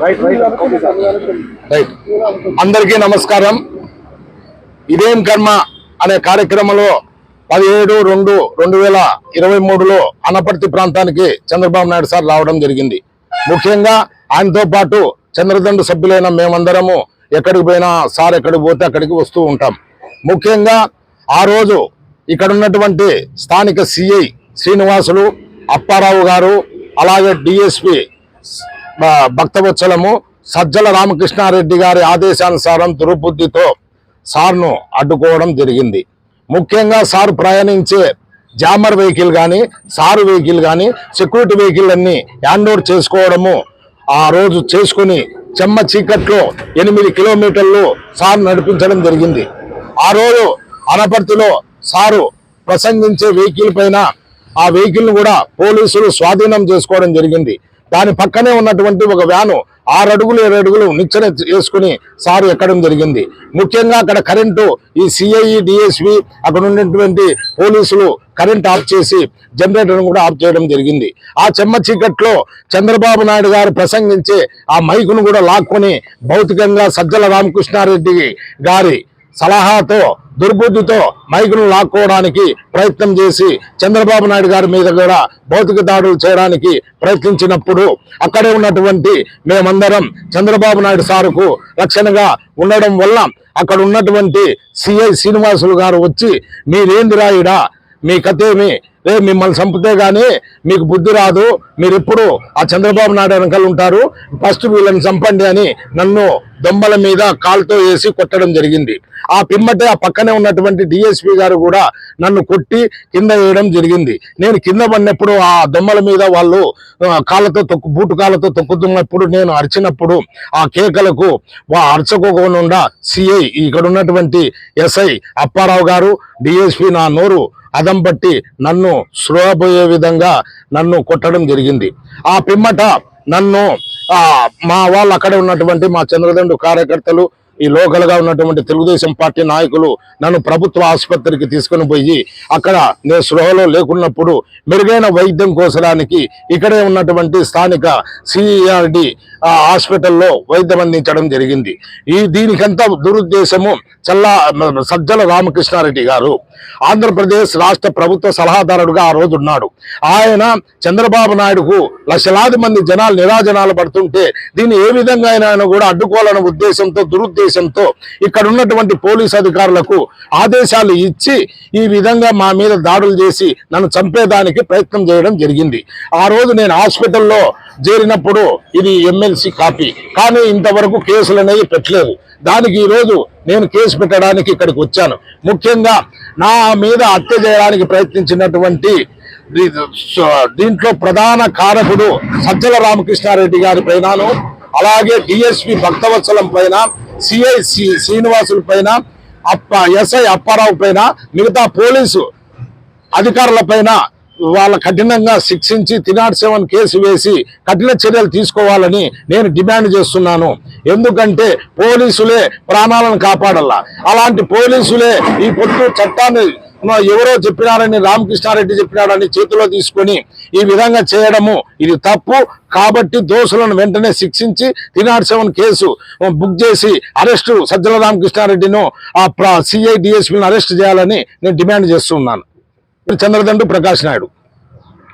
Right అందరికీ నమస్కారం. ఇదేం కర్మ అనే కార్యక్రమంలో 17/2/2023లో అనపర్తి ప్రాంతానికి చంద్రబాబు నాయుడు సార్ రావడం జరిగింది. ముఖ్యంగా ఆయనతో పాటు చంద్రదండు సభ్యులైన మేమందరము ఎక్కడికి పోయినా సార్ ఎక్కడికి పోతే అక్కడికి వస్తూ ఉంటాం. ముఖ్యంగా ఆ రోజు ఇక్కడ ఉన్నటువంటి స్థానిక సిఐ శ్రీనివాసులు, అప్పారావు గారు, అలాగే డిఎస్పి భక్తవత్సలము, సజ్జల రామకృష్ణారెడ్డి గారి ఆదేశానుసారం దుర్బుద్ధితో సార్ను అడ్డుకోవడం జరిగింది. ముఖ్యంగా సార్ ప్రయాణించే జామర్ వెహికల్ కానీ, సారు వెహికల్ కానీ, సెక్యూరిటీ వెహికల్ అన్ని హ్యాండ్ ఓవర్ చేసుకోవడము ఆ రోజు చేసుకుని చెమ్మ చీకట్లో 8 కిలోమీటర్లు సార్ నడిపించడం జరిగింది. ఆ రోజు అనపర్తిలో సారు ప్రసంగించే వెహికల్ పైన ఆ వెహికల్ను కూడా పోలీసులు స్వాధీనం చేసుకోవడం జరిగింది. దాని పక్కనే ఉన్నటువంటి ఒక వ్యాను 6 అడుగులు 7 అడుగులు నిచ్చెన వేసుకుని సారు ఎక్కడం జరిగింది. ముఖ్యంగా అక్కడ కరెంటు ఈ సిఐ డిఎస్పి అక్కడ ఉన్నటువంటి పోలీసులు కరెంట్ ఆఫ్ చేసి జనరేటర్ను కూడా ఆఫ్ చేయడం జరిగింది. ఆ చెమ్మ చీకట్లో చంద్రబాబు నాయుడు గారు ప్రసంగించే ఆ మైకును కూడా లాక్కొని భౌతికంగా సజ్జల రామకృష్ణారెడ్డి గారి సలహాతో దుర్బుద్ధితో మైకును లాక్కోవడానికి ప్రయత్నం చేసి చంద్రబాబు నాయుడు గారి మీద కూడా భౌతిక దాడులు చేయడానికి ప్రయత్నించినప్పుడు అక్కడే ఉన్నటువంటి మేమందరం చంద్రబాబు నాయుడు సారుకు రక్షణగా ఉండడం వల్ల అక్కడ ఉన్నటువంటి సిఐ శ్రీనివాసులు గారు వచ్చి మీరేంది రాయుడా, మీ కథేమి, మిమ్మల్ని చంపితే గానీ మీకు బుద్ధి రాదు, మీరు ఎప్పుడు ఆ చంద్రబాబు నాయుడు వెనకాల ఉంటారు, ఫస్ట్ వీళ్ళని చంపండి అని నన్ను దొంబల మీద కాలుతో వేసి కొట్టడం జరిగింది. ఆ పిమ్మటే ఆ పక్కనే ఉన్నటువంటి డిఎస్పి గారు కూడా నన్ను కొట్టి కింద వేయడం జరిగింది. నేను కింద పడినప్పుడు ఆ దొమ్మల మీద వాళ్ళు కాళ్ళతో బూటు కాళ్ళతో తొక్కుతున్నప్పుడు నేను అరిచినప్పుడు ఆ కేకలకు అరచకోకుండా సిఐ ఇక్కడ ఉన్నటువంటి ఎస్ఐ అప్పారావు గారు, డిఎస్పి నా నోరు అదం పట్టి నన్ను స్రోపోయే విధంగా నన్ను కొట్టడం జరిగింది. ఆ పిమ్మట నన్ను మా వాళ్ళు అక్కడ ఉన్నటువంటి మా చంద్రదండు కార్యకర్తలు, ఈ లోకల్ గా ఉన్నటువంటి తెలుగుదేశం పార్టీ నాయకులు నన్ను ప్రభుత్వ ఆసుపత్రికి తీసుకుని పోయి అక్కడ నేను స్పృహలో లేకున్నప్పుడు మెరుగైన వైద్యం కోసడానికి ఇక్కడే ఉన్నటువంటి స్థానిక సిఆర్డి హాస్పిటల్లో వైద్యం అందించడం జరిగింది. దీనికంతా దురుద్దేశము సజ్జల రామకృష్ణారెడ్డి గారు ఆంధ్రప్రదేశ్ రాష్ట్ర ప్రభుత్వ సలహాదారుడుగా ఆ రోజు ఉన్నాడు. ఆయన చంద్రబాబు నాయుడుకు లక్షలాది మంది జనాలు నిరాజనాలు పడుతుంటే దీన్ని ఏ విధంగా ఆయన కూడా అడ్డుకోవాలనే ఉద్దేశంతో దురుద్దేశంతో ఇక్కడ ఉన్నటువంటి పోలీసు అధికారులకు ఆదేశాలు ఇచ్చి ఈ విధంగా మా మీద దాడులు చేసి నన్ను చంపేదానికి ప్రయత్నం చేయడం జరిగింది. ఆ రోజు నేను హాస్పిటల్లో చేరినప్పుడు ఇది ఎమ్మెల్సీ కాపీ, కానీ ఇంతవరకు కేసులు అనేవి పెట్టలేదు. దానికి ఈరోజు నేను కేసు పెట్టడానికి ఇక్కడికి వచ్చాను. ముఖ్యంగా నా మీద హత్య చేయడానికి ప్రయత్నించినటువంటి దీంట్లో ప్రధాన కారకుడు సజ్జల రామకృష్ణారెడ్డి గారి పైనను, అలాగే డిఎస్పి భక్తవత్సలం పైన, సిఐ శ్రీనివాసుల పైన, ఎస్ఐ అప్పారావు పైన, మిగతా పోలీసు అధికారుల పైన వాళ్ళ కఠినంగా శిక్షించి 307 కేసు వేసి కఠిన చర్యలు తీసుకోవాలని నేను డిమాండ్ చేస్తున్నాను. ఎందుకంటే పోలీసులే ప్రాణాలను కాపాడాల. అలాంటి పోలీసులే ఈ పొట్టు చట్టాన్ని ఎవరో చెప్పినారని, రామకృష్ణారెడ్డి చెప్పినాడని చేతిలో తీసుకొని ఈ విధంగా చేయడము ఇది తప్పు. కాబట్టి దోషులను వెంటనే శిక్షించి 307 కేసు బుక్ చేసి అరెస్టు సజ్జల రామకృష్ణారెడ్డిను ఆ సిఐ డిఎస్పీని అరెస్ట్ చేయాలని నేను డిమాండ్ చేస్తున్నాను. చంద్రదండు ప్రకాష్ నాయుడు.